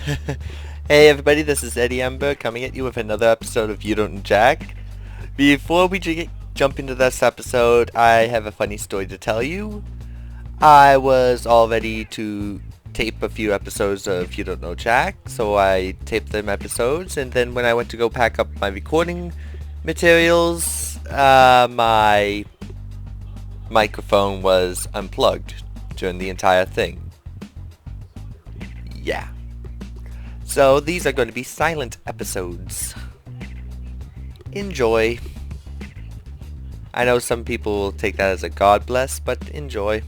Hey everybody, this is Eddie Ember coming at you with another episode of You Don't Know Jack. Before we jump into this episode, I have a funny story to tell you. I was all ready to tape a few episodes of You Don't Know Jack, so I taped them episodes, and then when I went to go pack up my recording materials, my microphone was unplugged during the entire thing. Yeah. So these are going to be silent episodes. Enjoy. I know some people will take that as a God bless, but enjoy.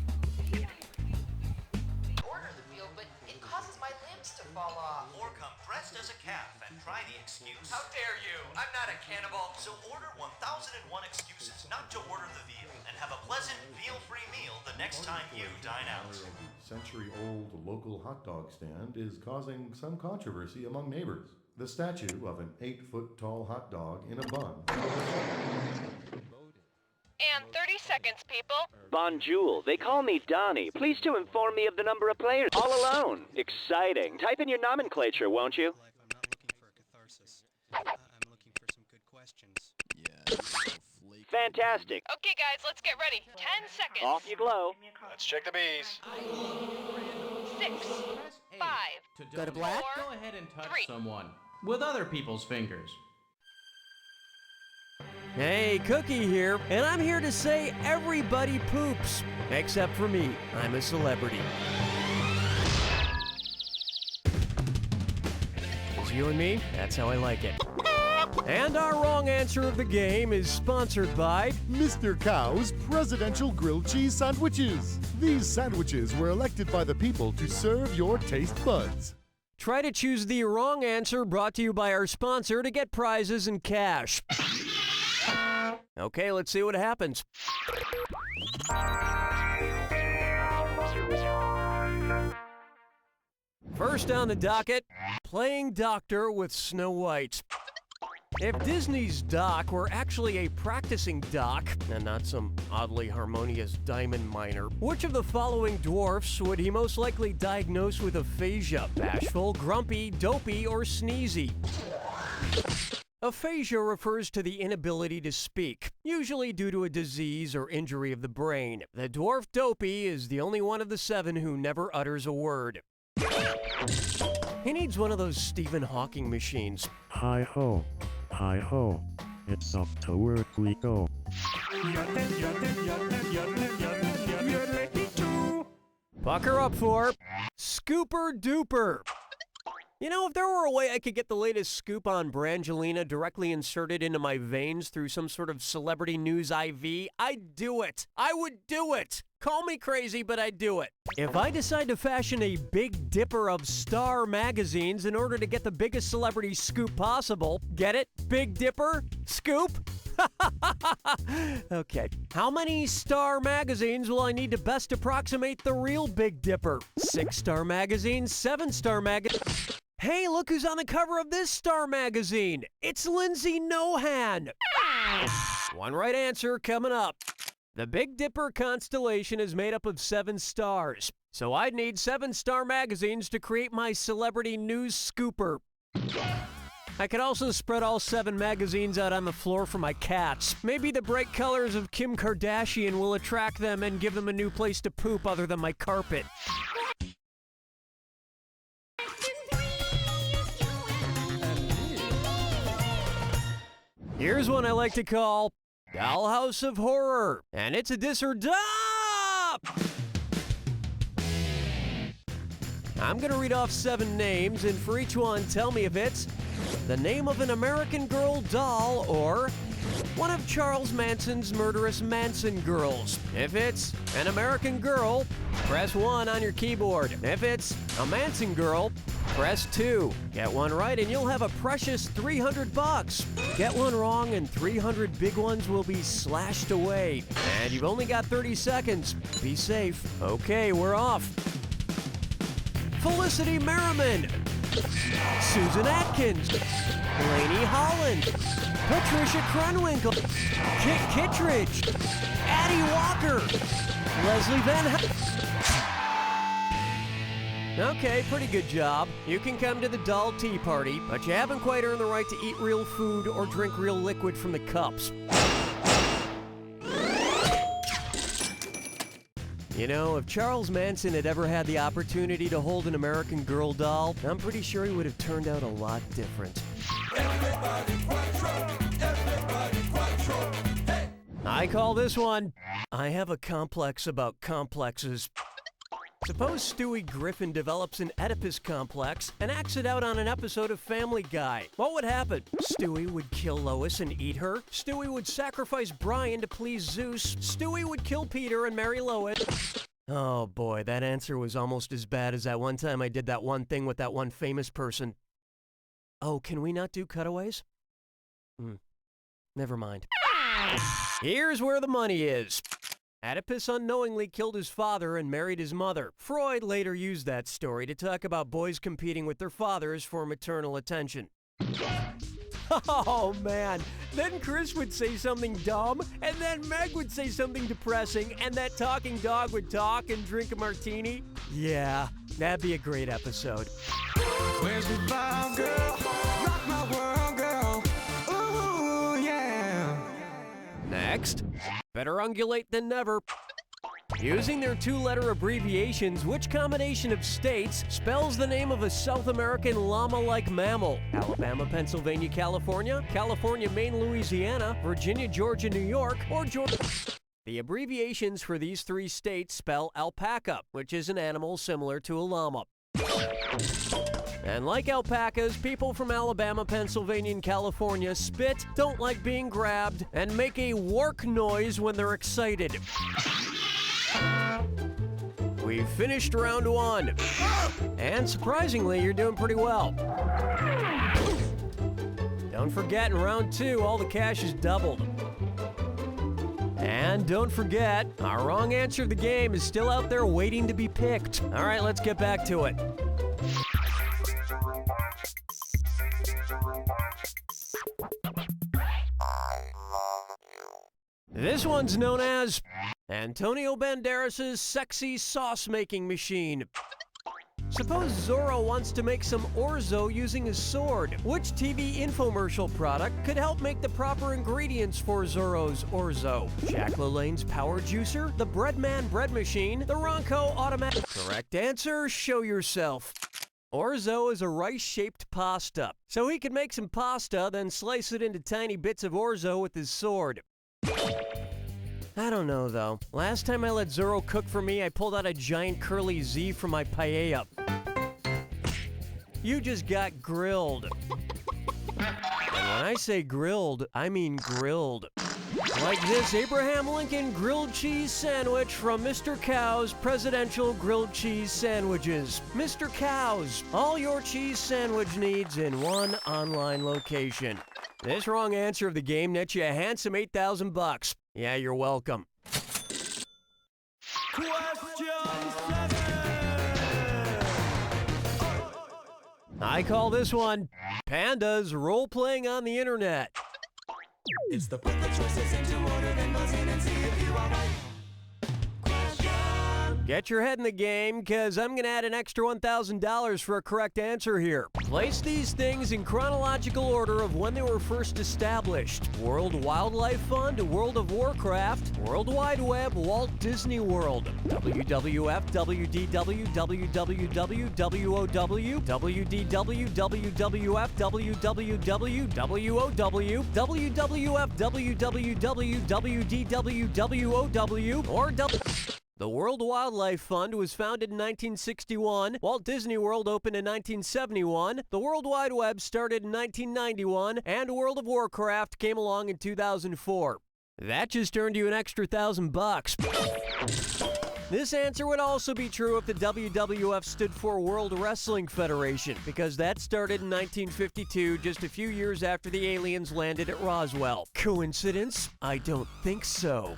Order the meal, but it causes my limbs to fall off. Or come dressed as a calf and try the excuse. How dare you? I'm not a cannibal. So order 1001 excuses not to order the veal and have a pleasant veal-free meal the next time you dine out. The century-old local hot dog stand is causing some controversy among neighbors. The statue of an 8-foot-tall hot dog in a bun. And 30 seconds, people. Bonjour, they call me Donnie. Please to inform me of the number of players. All alone. Exciting. Type in your nomenclature, won't you? I'm not looking for a catharsis. I'm looking for some good questions. Yeah, you're so flaky. Fantastic. Okay, guys, let's get ready. 10 seconds. Off you glow. Let's check the bees. 6, 5, Go to black? 4, Go ahead and touch 3. someone with other people's fingers. Hey, Cookie here, and I'm here to say everybody poops, except for me. I'm a celebrity. It's you and me, that's how I like it. And our wrong answer of the game is sponsored by Mr. Cow's Presidential Grilled Cheese Sandwiches. These sandwiches were elected by the people to serve your taste buds. Try to choose the wrong answer, brought to you by our sponsor, to get prizes and cash. Okay, let's see what happens. First on the docket, playing doctor with Snow White. If Disney's Doc were actually a practicing doc, and not some oddly harmonious diamond miner, which of the following dwarfs would he most likely diagnose with aphasia? Bashful, grumpy, dopey, or sneezy? Aphasia refers to the inability to speak, usually due to a disease or injury of the brain. The dwarf Dopey is the only one of the 7 who never utters a word. He needs one of those Stephen Hawking machines. Hi-ho, hi-ho, it's up to work we go. Pucker up for Scooper Duper. You know, if there were a way I could get the latest scoop on Brangelina directly inserted into my veins through some sort of celebrity news IV, I'd do it. I would do it. Call me crazy, but I'd do it. If I decide to fashion a Big Dipper of Star magazines in order to get the biggest celebrity scoop possible, get it? Big Dipper? Scoop? Okay. How many Star magazines will I need to best approximate the real Big Dipper? 6 Star magazines? 7 Star magazines? Hey, look who's on the cover of this Star magazine. It's Lindsay Nohan. One right answer coming up. The Big Dipper constellation is made up of 7 stars, so I'd need 7 Star magazines to create my celebrity news scooper. I could also spread all 7 magazines out on the floor for my cats. Maybe the bright colors of Kim Kardashian will attract them and give them a new place to poop other than my carpet. Here's one I like to call Dollhouse of Horror, and it's a dis or dop! I'm gonna read off 7 names, and for each one, tell me if it's the name of an American Girl doll or one of Charles Manson's murderous Manson girls. If it's an American Girl, press 1 on your keyboard. If it's a Manson girl, press 2. Get one right and you'll have a precious $300. Get one wrong and 300 big ones will be slashed away. And you've only got 30 seconds. Be safe. Okay, we're off. Felicity Merriman, Susan Atkins, Blaney Holland, Patricia Krenwinkel, Kit Kittredge, Addie Walker, Leslie Van Okay, pretty good job. You can come to the doll tea party, but you haven't quite earned the right to eat real food or drink real liquid from the cups. You know, if Charles Manson had ever had the opportunity to hold an American Girl doll, I'm pretty sure he would have turned out a lot different. I call this one, I have a complex about complexes. Suppose Stewie Griffin develops an Oedipus complex and acts it out on an episode of Family Guy. What would happen? Stewie would kill Lois and eat her. Stewie would sacrifice Brian to please Zeus. Stewie would kill Peter and marry Lois. Oh boy, that answer was almost as bad as that one time I did that one thing with that one famous person. Oh, can we not do cutaways? Never mind. Here's where the money is. Oedipus unknowingly killed his father and married his mother. Freud later used that story to talk about boys competing with their fathers for maternal attention. Oh man, then Chris would say something dumb, and then Meg would say something depressing, and that talking dog would talk and drink a martini. Yeah, that'd be a great episode. Where's the vibe, girl? Rock my world, girl. Ooh, yeah. Next, better ungulate than never. Using their two-letter abbreviations, which combination of states spells the name of a South American llama-like mammal? Alabama, Pennsylvania, California, California, Maine, Louisiana, Virginia, Georgia, New York, or Georgia. The abbreviations for these three states spell alpaca, which is an animal similar to a llama. And like alpacas, people from Alabama, Pennsylvania, and California spit, don't like being grabbed, and make a work noise when they're excited. We've finished round one. And surprisingly, you're doing pretty well. Don't forget, in round two, all the cash is doubled. And don't forget, our wrong answer of the game is still out there waiting to be picked. All right, let's get back to it. This one's known as Antonio Banderas' sexy sauce-making machine. Suppose Zorro wants to make some orzo using his sword. Which TV infomercial product could help make the proper ingredients for Zorro's orzo? Jack LaLanne's Power Juicer? The Breadman Bread Machine? The Ronco Automatic? Correct answer, show yourself. Orzo is a rice-shaped pasta. So he could make some pasta, then slice it into tiny bits of orzo with his sword. I don't know, though. Last time I let Zorro cook for me, I pulled out a giant curly Z from my paella. You just got grilled. And when I say grilled, I mean grilled. Like this Abraham Lincoln grilled cheese sandwich from Mr. Cow's Presidential Grilled Cheese Sandwiches. Mr. Cow's, all your cheese sandwich needs in one online location. This wrong answer of the game nets you a handsome $8,000. Yeah, you're welcome. I call this one Pandas Role-Playing on the Internet. It's the put the choices into order, then buzz in and see if you are right. Get your head in the game, because I'm going to add an extra $1,000 for a correct answer here. Place these things in chronological order of when they were first established. World Wildlife Fund, World of Warcraft, World Wide Web, Walt Disney World, WWF, WDW, WWW, WOW, WDW, WWF, WWW, WOW, WWF, WWW, WDW, WOW, or The World Wildlife Fund was founded in 1961, Walt Disney World opened in 1971, the World Wide Web started in 1991, and World of Warcraft came along in 2004. That just earned you an extra $1,000. This answer would also be true if the WWF stood for World Wrestling Federation, because that started in 1952, just a few years after the aliens landed at Roswell. Coincidence? I don't think so.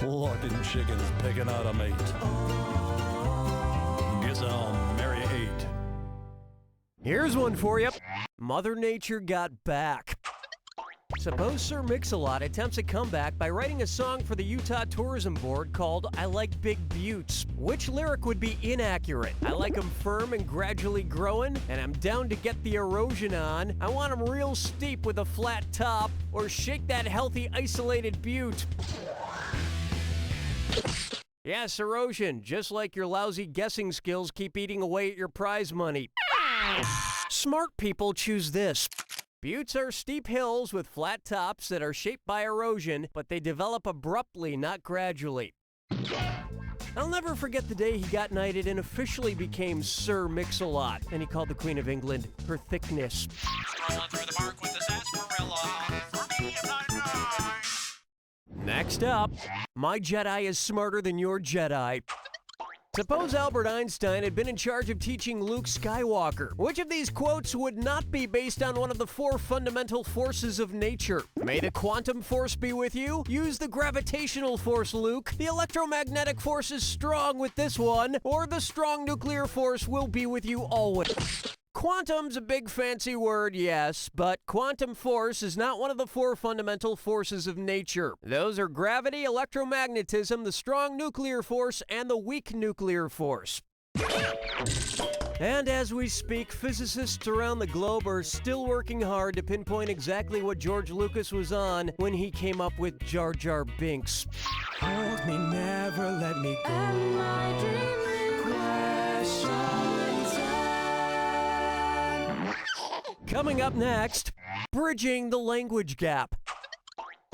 Looking chickens picking out a mate. Guess I'll marry 8. Here's one for you. Mother Nature got back. Suppose Sir Mix-a-Lot attempts a comeback by writing a song for the Utah Tourism Board called I Like Big Buttes. Which lyric would be inaccurate? I like 'em firm and gradually growing, and I'm down to get the erosion on. I want 'em real steep with a flat top, or shake that healthy isolated butte. Yes, erosion, just like your lousy guessing skills keep eating away at your prize money. Smart people choose this. Buttes are steep hills with flat tops that are shaped by erosion, but they develop abruptly, not gradually. I'll never forget the day he got knighted and officially became Sir Mix-a-Lot, and he called the Queen of England her thickness. Strolling through the park with the sarsaparilla. For me, Next up, my Jedi is smarter than your Jedi. Suppose Albert Einstein had been in charge of teaching Luke Skywalker. Which of these quotes would not be based on one of the 4 fundamental forces of nature? May the quantum force be with you? Use the gravitational force, Luke. The electromagnetic force is strong with this one, or the strong nuclear force will be with you always. Quantum's a big fancy word, yes, but quantum force is not one of the 4 fundamental forces of nature. Those are gravity, electromagnetism, the strong nuclear force, and the weak nuclear force. And as we speak, physicists around the globe are still working hard to pinpoint exactly what George Lucas was on when he came up with Jar Jar Binks. Hold me, never let me go. And my dream questions. Coming up next, bridging the language gap.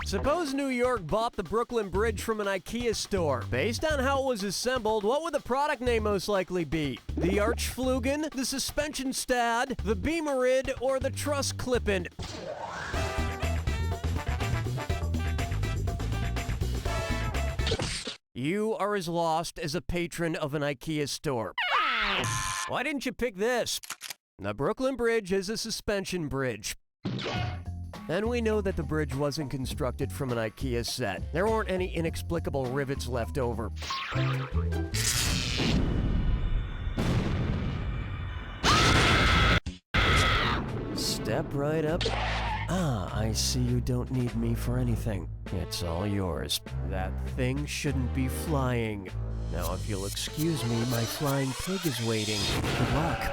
Suppose New York bought the Brooklyn Bridge from an IKEA store. Based on how it was assembled, what would the product name most likely be? The Archflugen, the Suspension Stad, the Beamerid, or the Truss Clippin'? You are as lost as a patron of an IKEA store. Why didn't you pick this? The Brooklyn Bridge is a suspension bridge. And we know that the bridge wasn't constructed from an IKEA set. There weren't any inexplicable rivets left over. Step right up. Ah, I see you don't need me for anything. It's all yours. That thing shouldn't be flying. Now, if you'll excuse me, my flying pig is waiting. Good luck.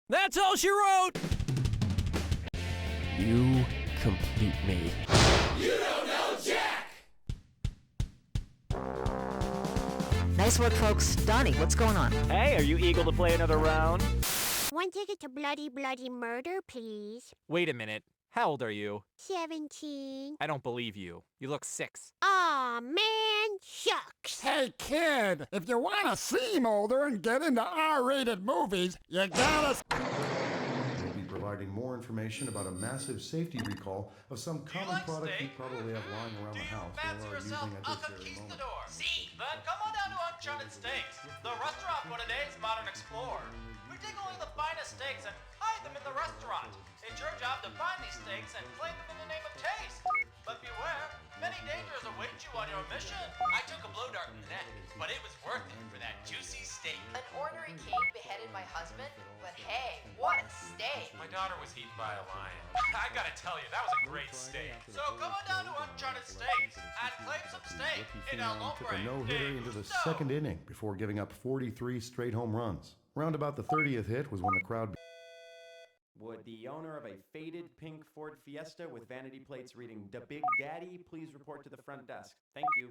That's all she wrote! You complete me. You don't know Jack! Nice work, folks. Donnie, what's going on? Hey, are you eager to play another round? One ticket to Bloody Bloody Murder, please. Wait a minute. How old are you? 17. I don't believe you. You look 6. Aw, man, shucks. Hey, kid, if you want to seem older and get into R-rated movies, you gotta... We'll be providing more information about a massive safety recall of some common product you probably have lying around the house or are using at this very moment. See, then come on down to Uncharted Steaks, the restaurant for today's modern explorer. We take only the finest steaks and hide them in the restaurant. It's your job to find these steaks and claim them in the name of taste. But beware, many dangers await you on your mission. I took a blow dart in the neck, but it was worth it for that juicy steak. An ornery king beheaded my husband, but hey, what a steak! My daughter was eaten by a lion. I gotta tell you, that was a great steak. So come on down to Uncharted Steaks and claim some steak in El Took a Hombre. no-hitter into the second inning before giving up 43 straight home runs. Round about the 30th hit was when the crowd... Would the owner of a faded pink Ford Fiesta with vanity plates reading "Da Big Daddy" please report to the front desk? Thank you.